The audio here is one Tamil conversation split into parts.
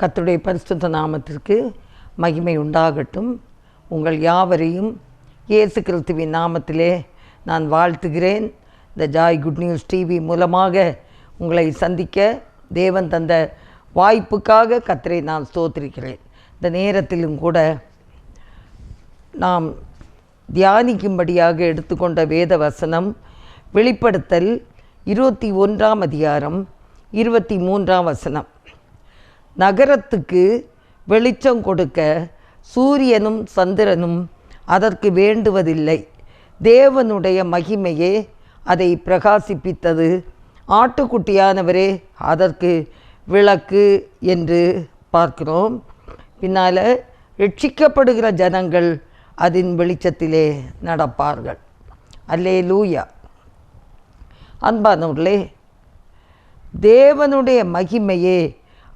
கர்த்தருடைய பரிசுத்த நாமத்திற்கு மகிமை உண்டாகட்டும். உங்கள் யாவரையும் இயேசு கிறிஸ்துவின் நாமத்திலே நான் வாழ்த்துகிறேன். இந்த ஜாய் குட் நியூஸ் டிவி மூலமாக உங்களை சந்திக்க தேவன் தந்த வாய்ப்புக்காக கர்த்தரை நான் ஸ்தோத்திரிக்கிறேன். இந்த நேரத்திலும் கூட நாம் தியானிக்கும்படியாக எடுத்துக்கொண்ட வேத வசனம் வெளிப்படுத்தல் 21ஆம் அதிகாரம் 23ஆம் வசனம். நகரத்துக்கு வெளிச்சம் கொடுக்க சூரியனும் சந்திரனும் அதற்கு வேண்டுவதில்லை, தேவனுடைய மகிமையே அதை பிரகாசிப்பித்தது, ஆட்டுக்குட்டியானவரே அதற்கு விளக்கு என்று பார்க்கிறோம். பின்னால் ரட்சிக்கப்படுகிற ஜனங்கள் அதன் வெளிச்சத்திலே நடப்பார்கள். அல்லேலூயா. அன்பானவர்களே, தேவனுடைய மகிமையே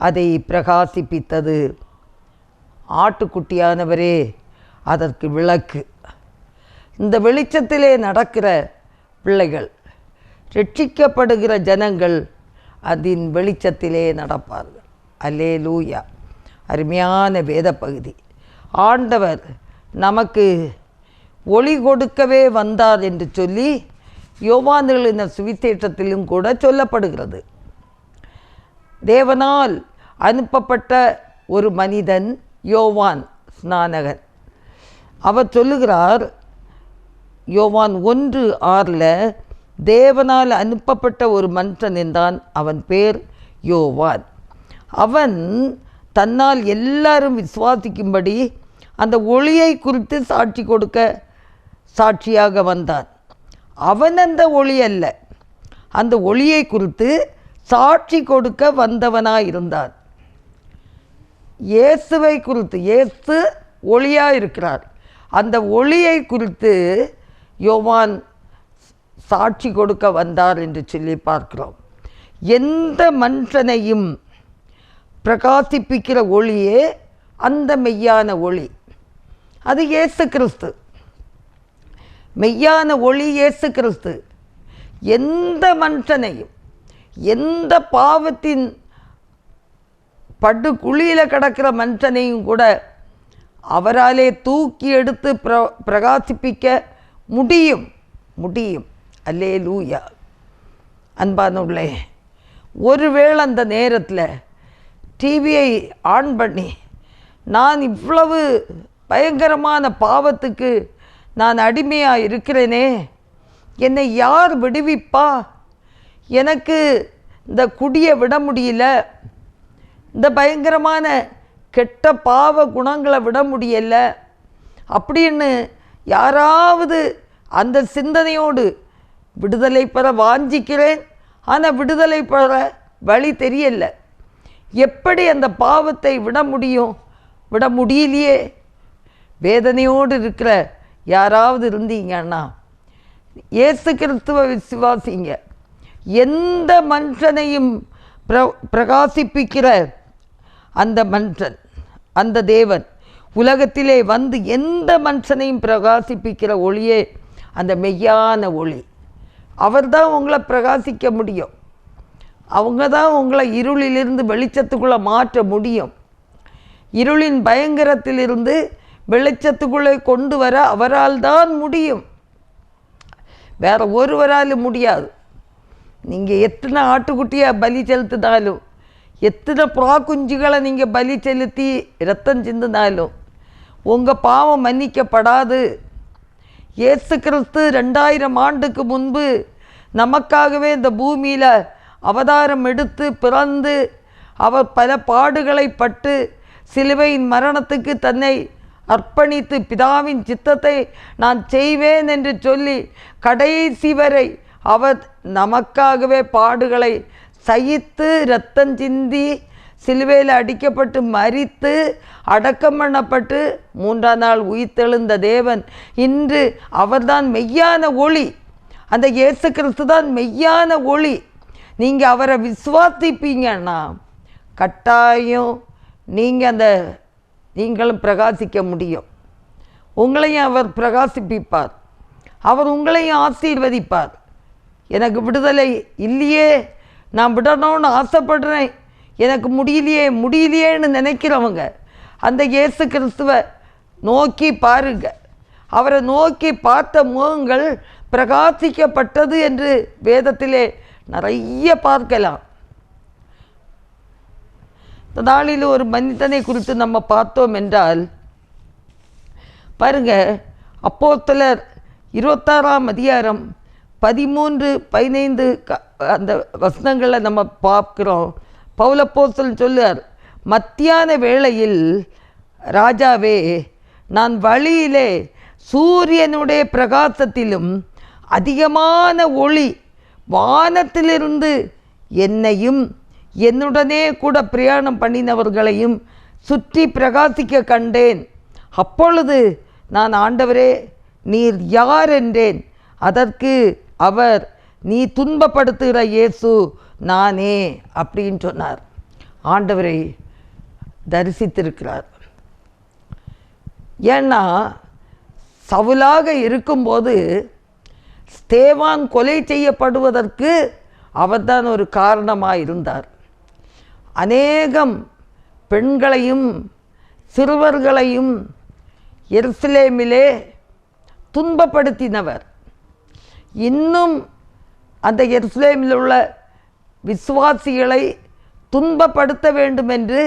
அதை பிரகாசிப்பித்தது, ஆட்டுக்குட்டியானவரே அதற்கு விளக்கு. இந்த வெளிச்சத்திலே நடக்கிற பிள்ளைகள், ரட்சிக்கப்படுகிற ஜனங்கள் அதன் வெளிச்சத்திலே நடப்பார்கள். அல்லேலூயா. அருமையான வேத பகுதி. ஆண்டவர் நமக்கு ஒளி கொடுக்கவே வந்தார் என்று சொல்லி யோவான் எழுதின சுவிசேஷத்திலும் கூட சொல்லப்படுகிறது. தேவனால் அனுப்பப்பட்ட ஒரு மனிதன் யோவான் ஸ்நானகன். அவர் சொல்லுகிறார், யோவான் 1:6, தேவனால் அனுப்பப்பட்ட ஒரு மனுஷன் என்றான், அவன் பேர் யோவான். அவன் தன்னால் எல்லாரும் விசுவாசிக்கும்படி அந்த ஒளியை குறித்து சாட்சி கொடுக்க சாட்சியாக வந்தான். அவன் அந்த ஒளி அல்ல, அந்த ஒளியை குறித்து சாட்சி கொடுக்க வந்தவனாயிருந்தான். இயேசுவை குறித்து, இயேசு ஒளியாக இருக்கிறார், அந்த ஒளியை குறித்து யோவான் சாட்சி கொடுக்க வந்தார் என்று சொல்லி பார்க்கிறோம். எந்த மனுஷனையும் பிரகாசிப்பிக்கிற ஒளியே அந்த மெய்யான ஒளி, அது இயேசு கிறிஸ்து. மெய்யான ஒளி இயேசு கிறிஸ்து. எந்த மனுஷனையும், எந்த பாவத்தின் படுகுழியில் கிடக்கிற மனுஷனையும் கூட அவராலே தூக்கி எடுத்து பிரகாசிப்பிக்க முடியும். அல்லேலூயா. அன்பானவர்களே, ஒருவேளை அந்த நேரத்தில் டிவியை ஆன் பண்ணி, நான் இவ்வளவு பயங்கரமான பாவத்துக்கு நான் அடிமையாக இருக்கிறேனே, என்னை யார் விடுவிப்பா, எனக்கு இந்த குடியை விட முடியல, இந்த பயங்கரமான கெட்ட பாவ குணங்களை விட முடியல அப்படின்னு யாராவது அந்த சிந்தனையோடு விடுதலை பெற வாஞ்சிக்கிறேன், ஆனால் விடுதலை பெற வழி தெரியல, எப்படி அந்த பாவத்தை விட முடியலையே, வேதனையோடு இருக்கிற யாராவது இருந்தீங்கன்னா இயேசு கிறிஸ்துவை விசுவாசிங்க. எந்த மனுஷனையும் பிரகாசிப்பிக்கிற அந்த மனுஷன், அந்த தேவன் உலகத்திலே வந்து எந்த மனுஷனையும் பிரகாசிப்பிக்கிற ஒளியே அந்த மெய்யான ஒளி. அவர் தான் உங்களை பிரகாசிக்க முடியும். அவங்க தான் உங்களை இருளிலிருந்து வெளிச்சத்துக்குள்ளே மாற்ற முடியும். இருளின் பயங்கரத்திலிருந்து வெளிச்சத்துக்குள்ளே கொண்டு வர அவரால் தான் முடியும், வேற ஒருவராலும் முடியாது. நீங்கள் எத்தனை ஆட்டுக்குட்டியாக பலி செலுத்தினாலும், எத்தனை புறா குஞ்சுகளை நீங்கள் பலி செலுத்தி இரத்தம் சிந்தினாலும் உங்கள் பாவம் மன்னிக்கப்படாது. இயேசு கிறிஸ்து 2000 ஆண்டுக்கு முன்பு நமக்காகவே இந்த பூமியில் அவதாரம் எடுத்து பிறந்து அவர் பல பாடுகளை பட்டு சிலுவையின் மரணத்துக்கு தன்னை அர்ப்பணித்து பிதாவின் சித்தத்தை நான் செய்வேன் என்று சொல்லி கடைசி வரை அவர் நமக்காகவே பாடுகளை சகித்து இரத்தம் சிந்தி சிலுவையில் அடிக்கப்பட்டு மரித்து அடக்கம் பண்ணப்பட்டு 3ஆம் நாள் உயிர்த்தெழுந்த தேவன் இன்று அவர்தான் மெய்யான ஒளி. அந்த இயேசு கிறிஸ்து தான் மெய்யான ஒளி. நீங்கள் அவரை விசுவாசிப்பீங்கன்னா கட்டாயம் நீங்களும் பிரகாசிக்க முடியும். உங்களையும் அவர் பிரகாசிப்பிப்பார், அவர் உங்களையும் ஆசீர்வதிப்பார். எனக்கு விடுதலை இல்லையே, நான் விடணும்னு ஆசைப்படுறேன் எனக்கு முடியலையேன்னு நினைக்கிறவங்க அந்த இயேசு கிறிஸ்துவை நோக்கி பாருங்க. அவரை நோக்கி பார்த்த முகங்கள் பிரகாசிக்கப்பட்டது என்று வேதத்திலே நிறைய பார்க்கலாம். இந்த நாளில் ஒரு மனிதனை குறித்து நம்ம பார்த்தோம் என்றால் பாருங்க, அப்போஸ்தலர் 26ஆம் அதிகாரம் 13, 15 அந்த வசனங்களை நம்ம பார்க்கிறோம். பவுலப்போஸ்தலன் சொல்லுவார், மத்தியான வேளையில் ராஜாவே, நான் வழியிலே சூரியனுடைய பிரகாசத்திலும் அதிகமான ஒளி வானத்திலிருந்து என்னையும் என்னுடனே கூட பிரயாணம் பண்ணினவர்களையும் சுற்றி பிரகாசிக்க கண்டேன். அப்பொழுது நான், ஆண்டவரே, நீர் யார் என்றேன். அதற்கு அவர், நீ துன்பப்படுத்துகிற இயேசு நானே அப்படின்னு சொன்னார். ஆண்டவரை தரிசித்திருக்கிறார். ஏன்னா சவுலாக இருக்கும்போது ஸ்தேவான் கொலை செய்யப்படுவதற்கு அவர்தான் ஒரு காரணமாக இருந்தார். அநேகம் பெண்களையும் சிறுவர்களையும் எருசலேமிலே துன்பப்படுத்தினவர். இன்னும் அந்த எருசலேமில் உள்ள விசுவாசிகளை துன்பப்படுத்த வேண்டும் என்று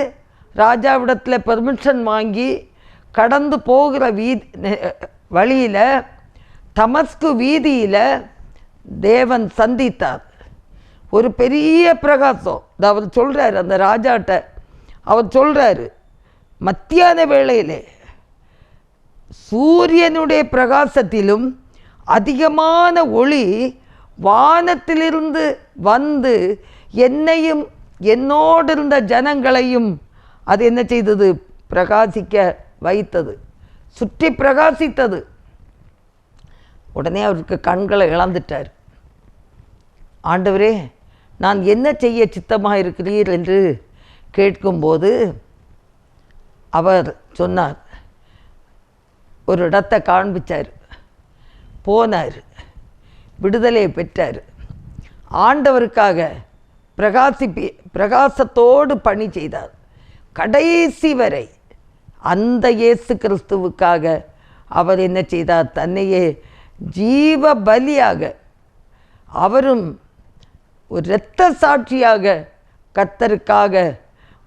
ராஜாவிடத்தில் பெர்மிஷன் வாங்கி கடந்து போகிற வழியில் தமஸ்கு வீதியில் தேவன் சந்தித்தார். ஒரு பெரிய பிரகாசம். அவர் சொல்கிறார், அந்த ராஜாட்ட அவர் சொல்கிறாரு, மத்தியான வேளையிலே சூரியனுடைய பிரகாசத்திலும் அதிகமான ஒளி வானத்திலிருந்து வந்து என்னையும் என்னோடு இருந்த ஜனங்களையும் அது என்ன செய்தது? பிரகாசிக்க வைத்தது, சுற்றி பிரகாசித்தது. உடனே அவருக்கு கண்களை இழந்துட்டார். ஆண்டவரே, நான் என்ன செய்ய சித்தமாக இருக்கிறீர் என்று கேட்கும்போது அவர் சொன்னார். ஒரு இடத்தை காண்பிச்சார். போனார், விடுதலையை பெற்றார். ஆண்டவருக்காக பிரகாசத்தோடு பணி செய்தார். கடைசி வரை அந்த இயேசு கிறிஸ்துவுக்காக அவர் என்ன செய்தார்? தன்னையே ஜீவ பலியாக, அவரும் ஒரு இரத்த சாட்சியாக கர்த்தருக்காக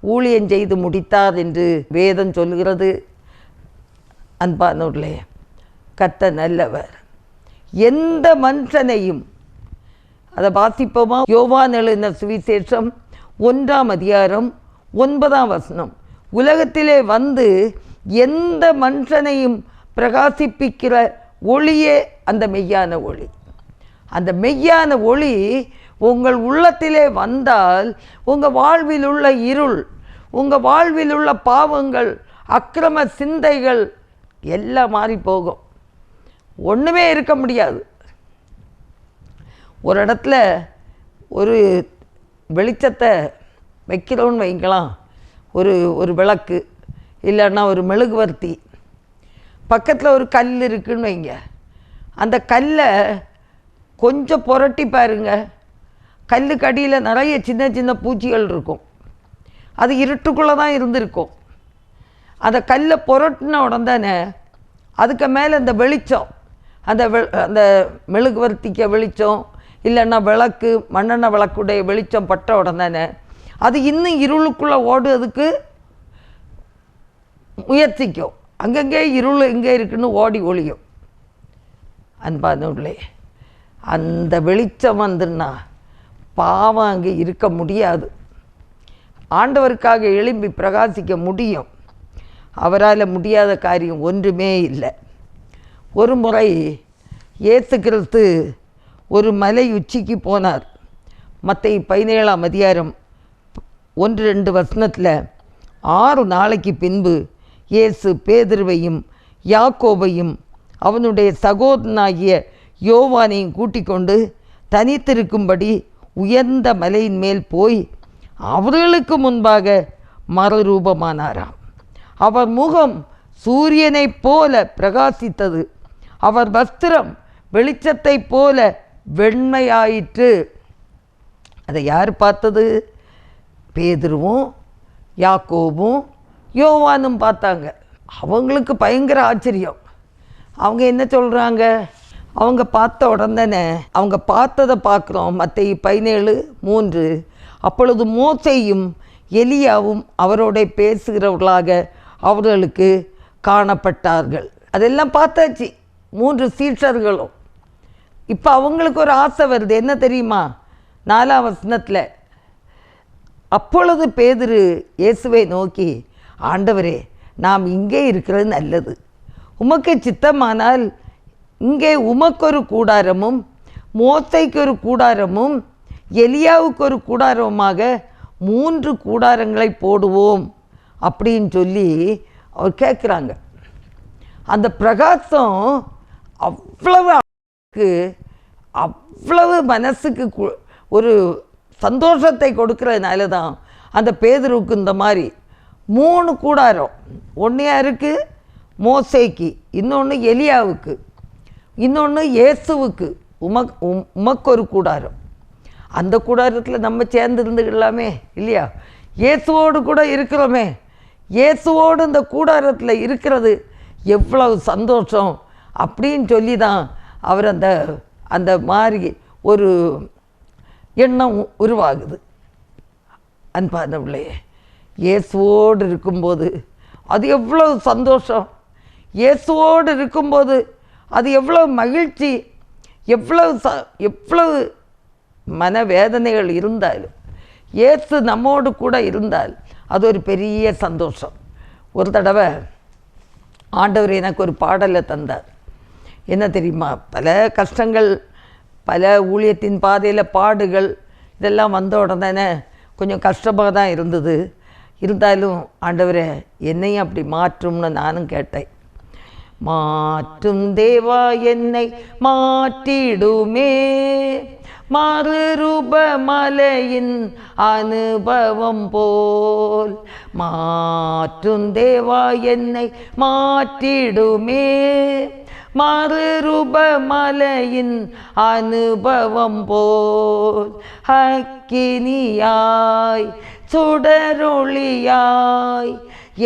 ஊழியம் செய்து முடித்தார் என்று வேதம் சொல்கிறது. அன்பானவர்களே, கர்த்தர் நல்லவர். எந்த மனுஷனையும், அதை வாசிப்போமா? யோவான் எழுதின சுவிசேஷம் 1ஆம் அதிகாரம் 9ஆம் வசனம். உலகத்திலே வந்து எந்த மனுஷனையும் பிரகாசிப்பிக்கிற ஒளியே அந்த மெய்யான ஒளி. அந்த மெய்யான ஒளி உங்கள் உள்ளத்திலே வந்தால் உங்கள் வாழ்வில் உள்ள இருள், உங்கள் வாழ்வில் உள்ள பாவங்கள், அக்கிரம சிந்தைகள் எல்லாம் மாறி போகும். ஒன்றுமே இருக்க முடியாது. ஒரு இடத்துல ஒரு வெளிச்சத்தை வைக்கிறோன்னு வைக்கலாம், ஒரு விளக்கு இல்லைன்னா ஒரு மெழுகுவர்த்தி, பக்கத்தில் ஒரு கல் இருக்குன்னு வைங்க. அந்த கல்லை கொஞ்சம் புரட்டி பாருங்க, கல்லுக்கு அடியில் நிறைய சின்ன சின்ன பூச்சிகள் இருக்கும். அது இருட்டுக்குள்ளே தான் இருந்திருக்கும். அந்த கல்லை புரட்டின உடனே அதுக்கு மேலே இந்த வெளிச்சம், அந்த மெழுகுவர்த்திக்க வெளிச்சம் இல்லைன்னா விளக்கு, மண்ணெண்ணெய் விளக்குடைய வெளிச்சம் பட்ட உடனே அது இன்னும் இருளுக்குள்ளே ஓடுறதுக்கு முயற்சிக்கும். அங்கங்கே இருள் எங்கே இருக்குன்னு ஓடி ஒளியும். அன்பானவர்களே, அந்த வெளிச்சம் வந்துன்னா பாவம் அங்கே இருக்க முடியாது. ஆண்டவருக்காக எழும்பி பிரகாசிக்க முடியும். அவரால் முடியாத காரியம் ஒன்றுமே இல்லை. ஒரு முறை இயேசு கிறிஸ்து ஒரு மலை உச்சிக்கு போனார். மத்தேயு 17ஆம் அதிகாரம் 1-2 வசனத்தில், 6 நாளைக்கு பின்பு இயேசு பேதுருவையும் யாக்கோபையும் அவனுடைய சகோதரனாகிய யோவானையும் கூட்டிக் கொண்டு தனித்திருக்கும்படி உயர்ந்த மலையின் மேல் போய் அவர்களுக்கு முன்பாக மறுரூபமானாராம். அவர் முகம் சூரியனைப் போல பிரகாசித்தது, அவர் வஸ்திரம் வெளிச்சத்தைப் போல வெண்மையாயிற்று. அதை யார் பார்த்தது? பேதுருவும் யாக்கோபும் யோவானும் பார்த்தாங்க. அவங்களுக்கு பயங்கர ஆச்சரியம். அவங்க என்ன சொல்கிறாங்க? அவங்க பார்த்த உடனே அவங்க பார்த்ததை பார்க்குறோம். மத்தேயு 17:3. அப்பொழுது மோசேயும் எலியாவும் அவரோட பேசுகிறவர்களாக அவர்களுக்கு காணப்பட்டார்கள். அதெல்லாம் பார்த்தாச்சு 3 சீஷர்களும். இப்போ அவங்களுக்கு ஒரு ஆசை வருது. என்ன தெரியுமா? 4ஆம் வசனத்தில், அப்பொழுது பேதுரு இயேசுவை நோக்கி, ஆண்டவரே, நாம் இங்கே இருக்கிறது நல்லது. உமக்கு சித்தமானால் இங்கே உமக்கொரு கூடாரமும் மோசேக்கு ஒரு கூடாரமும் எலியாவுக்கு ஒரு கூடாரமாக 3 கூடாரங்களை போடுவோம் அப்படின்னு சொல்லி அவர் கேட்குறாங்க. அந்த பிரகாசம் அவ்வளவு மனசுக்கு ஒரு சந்தோஷத்தை கொடுக்கறதுனால தான் அந்த பேதுருவுக்கு இந்த மாதிரி 3 கூடாரம், ஒன்று யாருக்கு? மோசேக்கு, இன்னொன்று எலியாவுக்கு, இன்னொன்று இயேசுவுக்கு உமக்கொரு கூடாரம். அந்த கூடாரத்தில் நம்ம சேர்ந்து இருந்துக்கலாமே இல்லையா? இயேசுவோடு கூட இருக்கிறோமே. இயேசுவோடு இந்த கூடாரத்தில் இருக்கிறது எவ்வளவு சந்தோஷம் அப்படின்னு சொல்லி தான் அவர் அந்த மாதிரி ஒரு எண்ணம் உருவாகுது. அன்பானவர்களே, இயேசுவோடு இருக்கும்போது அது எவ்வளவு சந்தோஷம், இயேசுவோடு இருக்கும்போது அது எவ்வளவு மகிழ்ச்சி, எவ்வளவு மனவேதனைகள் இருந்தாலும் இயேசு நம்மோடு கூட இருந்தால் அது ஒரு பெரிய சந்தோஷம். ஒரு தடவை ஆண்டவர் எனக்கு ஒரு பாடலை தந்தார். என்ன தெரியுமா? பல கஷ்டங்கள், பல ஊழியத்தின் பாதையில் பாடுகள் இதெல்லாம் வந்த உடனே கொஞ்சம் கஷ்டமாக தான் இருந்தது. இருந்தாலும் ஆண்டவரே என்னையும் அப்படி மாற்றும்னு நானும் கேட்டேன். மாற்றும் தேவா என்னை மாற்றிடுமே, மறுரூப மலையின் அனுபவம் போல். மாற்றும் தேவா என்னை மாற்றிடுமே, மறுரூப மலையின் அனுபவம் போல். அக்கினியாய் சுடரொளியாய்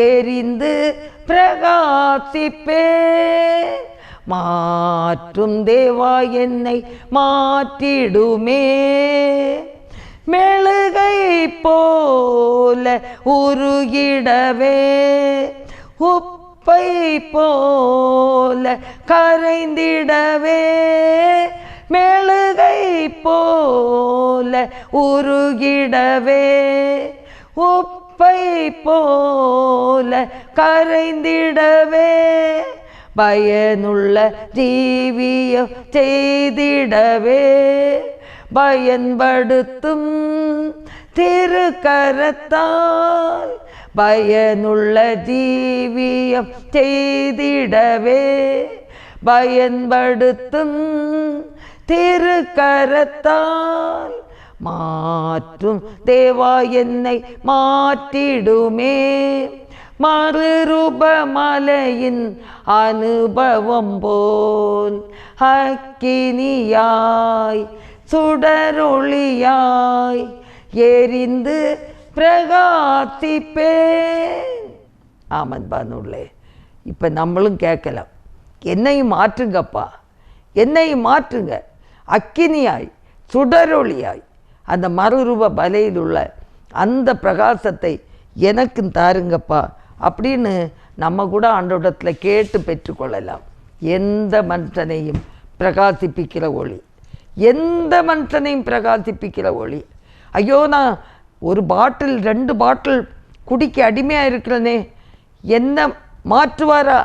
எரிந்து பிரகாசிப்பே, மாற்றும் தேவா என்னை மாற்றிடுமே. மெழுகை போல உருகிடவே, உப்பை போல கரைந்திடவே, மெழுகை போல உருகிடவே, உப்பை போல கரைந்திடவே, பயனுள்ள ஜீவியம் செய்திடவே, பயன்படுத்தும் திருக்கரத்தால், பயனுள்ள ஜீவியம் செய்திடவே, பயன்படுத்தும் திருக்கரத்தால். மாற்றும் தேவா என்னை மாற்றிடுமே, மறுரூப மலையின் அனுபவம் போல். அக்கினியாய் சுடரொளியாய் எரிந்து பிரகாசிப்பேன். ஆமன்பானுள்ளே, இப்போ நம்மளும் கேட்கலாம், என்னையும் மாற்றுங்கப்பா, என்னையும் மாற்றுங்க. அக்கினியாய் சுடரொளியாய் அந்த மறுரூப பலையில் உள்ள அந்த பிரகாசத்தை எனக்கும் தாருங்கப்பா அப்படின்னு நம்ம கூட ஆண்டவரிடத்தில் கேட்டு பெற்றுக்கொள்ளலாம். எந்த மனுஷனையும் பிரகாசிப்பிக்கிற ஒளி, எந்த மனுஷனையும் பிரகாசிப்பிக்கிற ஒளி. ஐயோ, நான் ஒரு பாட்டில் 2 பாட்டில் குடிக்க அடிமையாக இருக்கிறேனே, என்ன மாற்றுவாரா?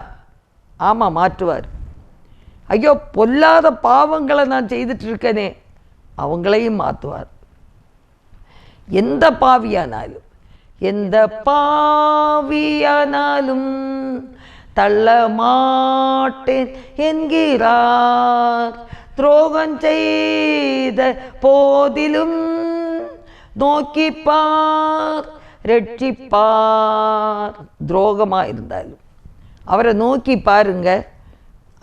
ஆமாம், மாற்றுவார். ஐயோ, பொல்லாத பாவங்களை நான் செய்துட்டு இருக்கேனே, அவங்களையும் மாற்றுவார். எந்த பாவியானாலும், எந்த பாவியானாலும் தள்ள மாட்டேன் என்கிறார். துரோகம் செய்த போதிலும் நோக்கிப்பார், ரட்சிப்பார். துரோகமாக இருந்தாலும் அவரை நோக்கி பாருங்க,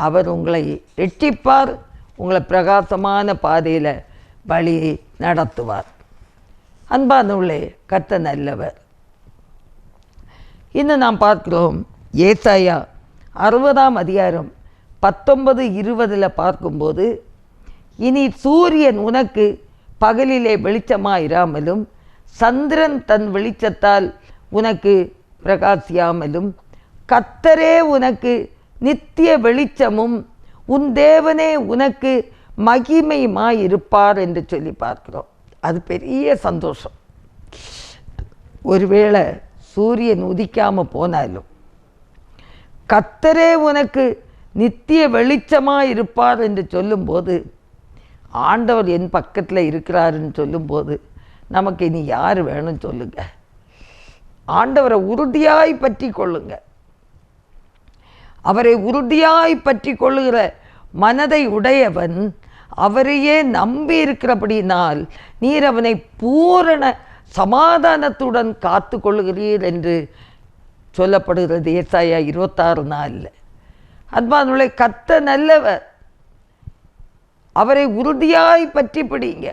அவர் உங்களை ரட்சிப்பார், உங்களை பிரகாசமான பாதையில் வழி நடத்துவார். அன்பானவர்களே, கர்த்தர் நல்லவர். இன்னும் நாம் பார்க்கிறோம், ஏசாயா 60ஆம் அதிகாரம் 19-20 பார்க்கும்போது, இனி சூரியன் உனக்கு பகலிலே வெளிச்சமாயிராமலும் சந்திரன் தன் வெளிச்சத்தால் உனக்கு பிரகாசியாமலும் கர்த்தரே உனக்கு நித்திய வெளிச்சமும் உன் தேவனே உனக்கு மகிமையுமாயிருப்பார் என்று சொல்லி பார்க்கிறோம். அது பெரிய சந்தோஷம். ஒருவேளை சூரியன் உதிக்காமல் போனாலும் கர்த்தரே உனக்கு நித்திய வெளிச்சமாக இருப்பார் என்று சொல்லும்போது, ஆண்டவர் என் பக்கத்தில் இருக்கிறாருன்னு சொல்லும்போது நமக்கு இனி யார் வேணும்னு சொல்லுங்க. ஆண்டவரை உறுதியாய் பற்றி கொள்ளுங்க. அவரை உறுதியாய் பற்றி கொள்ளுகிற மனதை உடையவன் அவரையே நம்பி இருக்கிறபடினால் நீர் அவனை பூரண சமாதானத்துடன் காத்து கொள்ளுகிறீர் என்று சொல்லப்படுகிறது ஏசாயா 26:4. அன்பானவர்களே, கர்த்தர் நல்லவர். அவரை உறுதியாய் பற்றி பிடிங்க.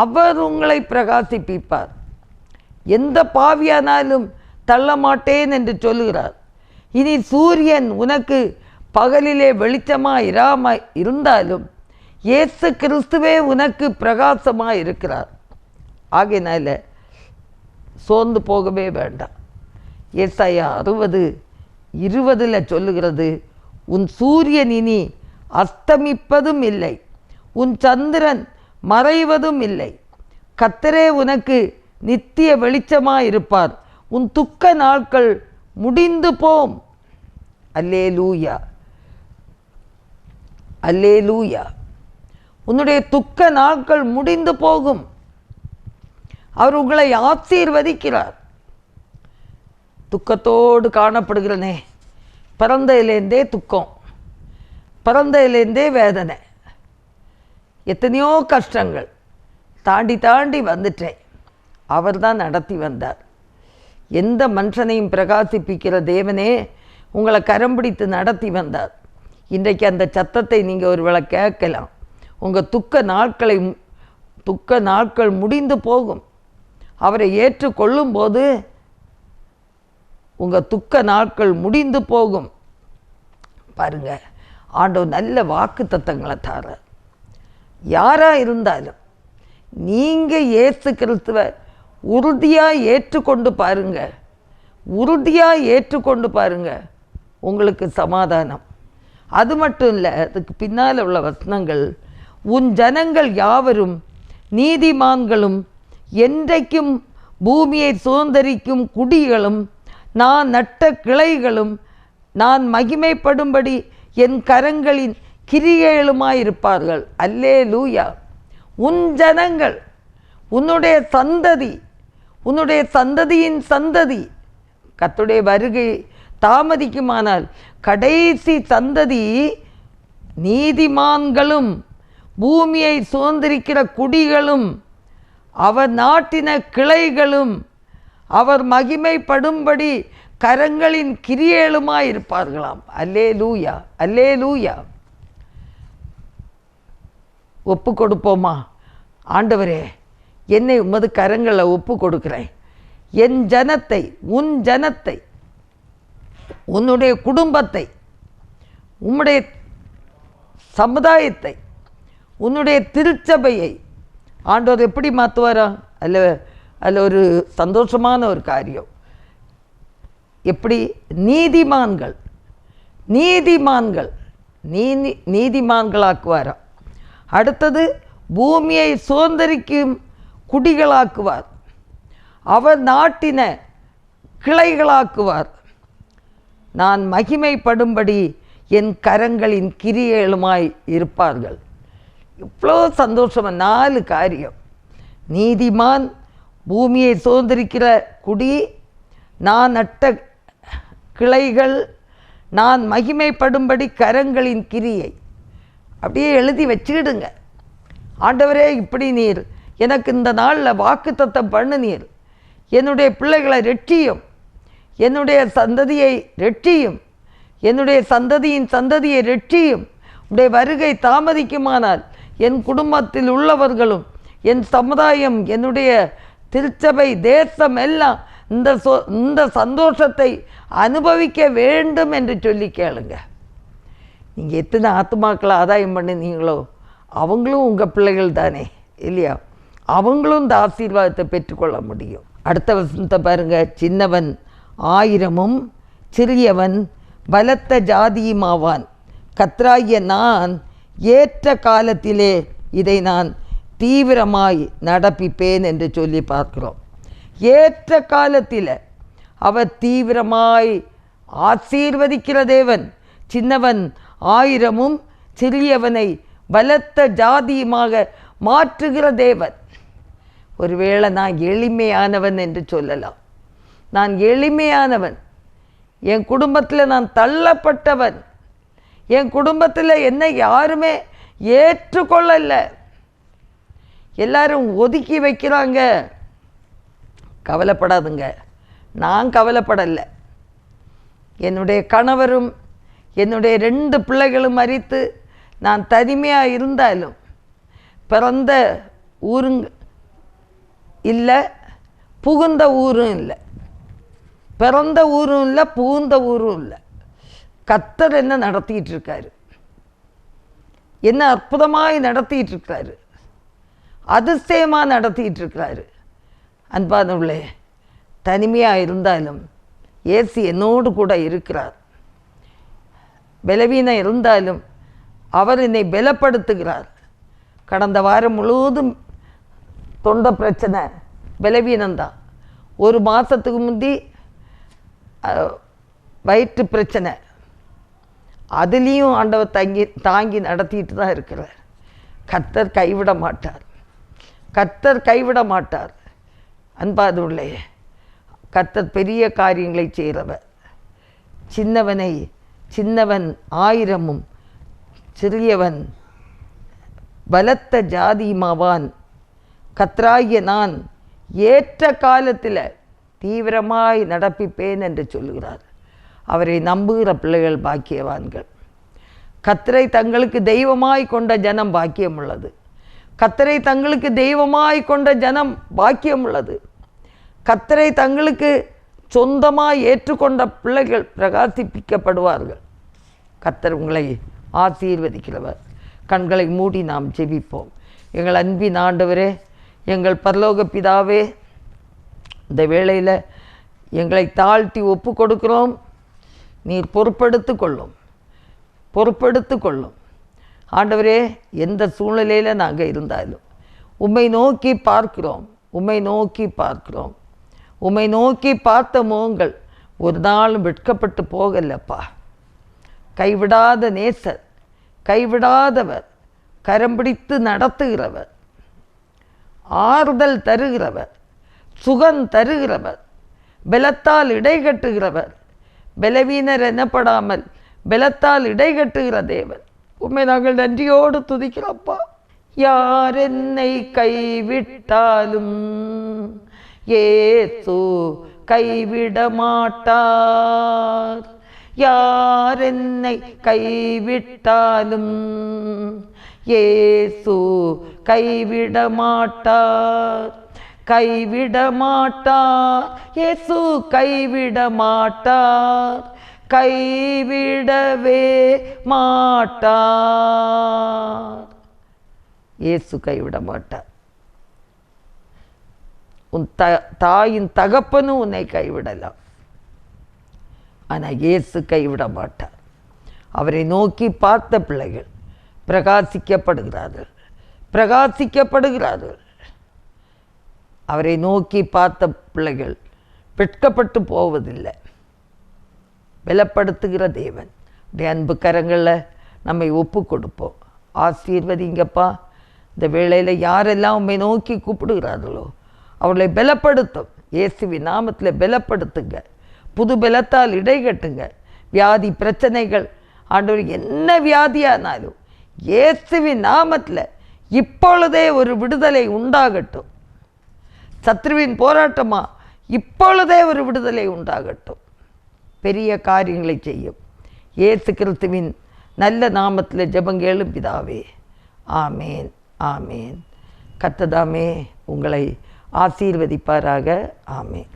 அவர் உங்களை பிரகாசிப்பிப்பார். எந்த பாவியானாலும் தள்ள மாட்டேன் என்று சொல்லுகிறார். இனி சூரியன் உனக்கு பகலிலே வெளிச்சமாக இருந்தாலும் இயேசு கிறிஸ்துவே உனக்கு பிரகாசமாக இருக்கிறார். ஆகையினால சோர்ந்து போகவே வேண்டாம். ஏசாயா 60:20 சொல்லுகிறது, உன் சூரியன் இனி அஸ்தமிப்பதும் இல்லை, உன் சந்திரன் மறைவதும் இல்லை. கர்த்தரே உனக்கு நித்திய வெளிச்சமாக இருப்பார். உன் துக்க நாட்கள் முடிந்து போம். அல்லேலூயா, அல்லேலூயா. உன்னுடைய துக்க நாட்கள் முடிந்து போகும். அவர் உங்களை ஆசீர்வதிக்கிறார். துக்கத்தோடு காணப்படுகிறனே, பிறந்ததிலேருந்தே துக்கம், பிறந்ததிலேருந்தே வேதனை, எத்தனையோ கஷ்டங்கள் தாண்டி வந்துட்டேன். அவர் தான் நடத்தி வந்தார். எந்த மனுஷனையும் பிரகாசிப்பிக்கிற தேவனே உங்களை கரம் பிடித்து நடத்தி வந்தார். இன்றைக்கு அந்த சத்தத்தை நீங்கள் ஒருவேளை கேட்கலாம். உங்கள் துக்க நாட்கள் முடிந்து போகும். அவரை ஏற்றுக்கொள்ளும்போது உங்கள் துக்க நாட்கள் முடிந்து போகும். பாருங்க, ஆண்டவர் நல்ல வாக்கு தத்தங்களை தாரார். யாராக இருந்தாலும் நீங்கள் இயேசு கிறிஸ்துவை உறுதியாக ஏற்றுக்கொண்டு பாருங்க, உறுதியாக ஏற்றுக்கொண்டு பாருங்க, உங்களுக்கு சமாதானம். அது மட்டும் இல்லை, அதுக்கு பின்னால் உள்ள வசனங்கள், உன் ஜனங்கள் யாவரும் நீதிமான்களும் என்றைக்கும் பூமியை சுதந்தரிக்கும் குடிகளும் நான் நட்ட கிளைகளும் நான் மகிமைப்படும்படி என் கரங்களின் கிரியைகளுமாயிருப்பார்கள். அல்லேலூயா. உன் ஜனங்கள், உன்னுடைய சந்ததி, உன்னுடைய சந்ததியின் சந்ததி, கர்த்தருடைய வருகை தாமதிக்குமானால் கடைசி சந்ததி நீதிமான்களும் பூமியை சுதந்திரிக்கிற குடிகளும் அவர் நாட்டின கிளைகளும் அவர் மகிமைப்படும்படி கரங்களின் கிரியைகளுமாயிருப்பார்களாம். அல்லேலூயா, அல்லேலூயா. ஒப்பு கொடுப்போமா? ஆண்டவரே, என்னை உமது கரங்களில் ஒப்பு கொடுக்கிறேன். என் ஜனத்தை, உன் ஜனத்தை, உன்னுடைய குடும்பத்தை, உம்முடைய சமுதாயத்தை, உன்னுடைய திருச்சபையை ஆண்டவர் எப்படி மாற்றுவாரா? அதில் ஒரு சந்தோஷமான ஒரு காரியம். எப்படி நீதிமான்கள் நீதிமான்களாக்குவாரா? அடுத்தது பூமியை சுதந்தரிக்கும் குடிகளாக்குவார். அவர் நாட்டின கிளைகளாக்குவார். நான் மகிமைப்படும்படி என் கரங்களின் கிரியைகளுமாய் இருப்பார்கள். இவ்வளோ சந்தோஷமாக 4 காரியம். நீதிமான், பூமியை சுதந்திரிக்கிற குடி, நான் நட்ட கிளைகள், நான் மகிமைப்படும்படி கரங்களின் கிரியை. அப்படியே எழுதி வச்சுக்கிடுங்க. ஆண்டவரே, இப்படி நீர் எனக்கு இந்த நாளில் வாக்குத்தத்தம் பண்ணுநீர். என்னுடைய பிள்ளைகளை ரெட்டியும், என்னுடைய சந்ததியை ரெட்டியும், என்னுடைய சந்ததியின் சந்ததியை ரெட்டியும். உடைய வருகை தாமதிக்குமானால் என் குடும்பத்தில் உள்ளவர்களும், என் சமுதாயம், என்னுடைய திருச்சபை தேசம் எல்லாம் இந்த சந்தோஷத்தை அனுபவிக்க வேண்டும் என்று சொல்லி கேளுங்க. நீங்கள் எத்தனை ஆத்மாக்களை ஆதாயம் பண்ணினீங்களோ அவங்களும் உங்கள் பிள்ளைகள் தானே இல்லையா? அவங்களும் இந்த ஆசீர்வாதத்தை பெற்றுக்கொள்ள முடியும். அடுத்த வசனத்தை பாருங்கள். சின்னவன் 1000 சிறியவன் பலத்த ஜாதியுமாவான். கர்த்தராகிய நான் ஏற்ற காலத்திலே இதை நான் தீவிரமாய் நடப்பிப்பேன் என்று சொல்லி பார்க்கிறோம். ஏற்ற காலத்தில் அவர் தீவிரமாய் ஆசீர்வதிக்கிற தேவன். சின்னவன் 1000 சிறியவனை பலத்த ஜாதியுமாக மாற்றுகிற தேவன். ஒருவேளை நான் எளிமையானவன் என்று சொல்லலாம். நான் எளிமையானவன், என் குடும்பத்தில் நான் தள்ளப்பட்டவன், என் குடும்பத்தில் என்னை யாருமே ஏற்றுக்கொள்ளலை, எல்லாரும் ஒதுக்கி வைக்கிறாங்க. கவலைப்படாதுங்க, நான் கவலைப்படலை. என்னுடைய கணவரும் என்னுடைய 2 பிள்ளைகளும் மரித்து நான் தனிமையாக இருந்தாலும் பிறந்த ஊருங்க இல்லை, புகுந்த ஊரும் இல்லை. பிறந்த ஊரும் இல்லை, புகுந்த ஊரும் இல்லை. கர்த்தர் என்ன நடத்திட்டு இருக்காரு, என்ன அற்புதமாய் நடத்திட்டு இருக்காரு, அதிசயமாக நடத்திட்டு இருக்கிறாரு. அன்பானவர்களே, தனிமையாக இருந்தாலும் இயேசு என்னோடு கூட இருக்கிறார். பலவீனம் இருந்தாலும் அவர் என்னை பலப்படுத்துகிறார். கடந்த வாரம் முழுவதும் தொண்டை பிரச்சனை, பலவீனம்தான். 1 மாதத்துக்கு முந்தி வயிற்று பிரச்சனை, அதுலேயும் ஆண்டவர் தாங்கி நடத்திட்டு தான் இருக்கிறார். கர்த்தர் கைவிட மாட்டார், கர்த்தர் கைவிட மாட்டார். அன்பானவர்களே, கர்த்தர் பெரிய காரியங்களை செய்கிறவர். சின்னவன் 1000 சிறியவன் பலத்த ஜாதியுமாவான். கர்த்தராகிய நான் ஏற்ற காலத்தில் தீவிரமாய் நடப்பிப்பேன் என்று சொல்கிறார். அவரை நம்புகிற பிள்ளைகள் பாக்கியவான்கள். கர்த்தரை தங்களுக்கு தெய்வமாய் கொண்ட ஜனம் பாக்கியம் உள்ளது. கர்த்தரை தங்களுக்கு தெய்வமாய் கொண்ட ஜனம் பாக்கியம் உள்ளது. கர்த்தரை தங்களுக்கு சொந்தமாய் ஏற்றுக்கொண்ட பிள்ளைகள் பிரகாசிப்பிக்கப்படுவார்கள். கர்த்தர் உங்களை ஆசீர்வதிக்கிறவர். கண்களை மூடி நாம் ஜெபிப்போம். எங்கள் அன்பின் ஆண்டவரே, எங்கள் பரலோக பிதாவே, இந்த வேளையில் எங்களை தாழ்த்தி ஒப்பு கொடுக்கிறோம். நீர் பொறுப்பெடுத்து கொள்ளும் ஆண்டவரே. எந்த சூழ்நிலையில் நாங்கள் இருந்தாலும் உம்மை நோக்கி பார்க்கிறோம். உம்மை நோக்கி பார்த்த முகங்கள் ஒரு நாளும் வெட்கப்பட்டு போகலப்பா. கைவிடாத நேசர், கைவிடாதவர், கரம் பிடித்து நடத்துகிறவர், ஆறுதல் தருகிறவர், சுகம் தருகிறவர், பலத்தால் இடைகட்டுகிறவர், பலவீனர் எனப்படாமல் பலத்தால் இடைகட்டுகிற தேவன். உண்மை நாங்கள் நன்றியோடு துதிக்கிறோப்பா. யார் என்னை கைவிட்டாலும் இயேசு கைவிட மாட்டார். யார் என்னை கைவிட்டாலும் இயேசு கைவிட மாட்டார். இயேசு கைவிட மாட்டார். கைவிடவே மாட்டார். இயேசு கைவிட மாட்டார். உன் தாயின் தகப்பனும் உன்னை கைவிடலாம், ஆனால் இயேசு கைவிட மாட்டார். அவரை நோக்கி பார்த்த பிள்ளைகள் பிரகாசிக்கப்படுகிறார்கள். அவரை நோக்கி பார்த்த பிள்ளைகள் வெட்கப்பட்டு போவதில்லை. பலப்படுத்துகிற தேவன். அப்படியே அன்பு கரங்களில் நம்மை ஒப்பு கொடுப்போம். ஆசீர்வதிங்கப்பா. இந்த வேளையில் யாரெல்லாம் உம்மை நோக்கி கூப்பிடுகிறார்களோ அவர்களை பலப்படுத்தும். இயேசுவின் நாமத்தில் பலப்படுத்துங்க. புது பலத்தால் இடைகட்டுங்க. வியாதி பிரச்சனைகள், ஆண்டவர் என்ன வியாதியானாலும் இயேசுவின் நாமத்தில் இப்பொழுதே ஒரு விடுதலை உண்டாகட்டும். சத்ருவின் போராட்டமா, இப்பொழுதே ஒரு விடுதலை உண்டாகட்டும். பெரிய காரியங்களை செய்யும். இயேசு கிறிஸ்துவின் நல்ல நாமத்தில் ஜெபங்கேளும் பிதாவே. ஆமேன். கர்த்தர் தாமே உங்களை ஆசீர்வதிப்பாராக. ஆமென்.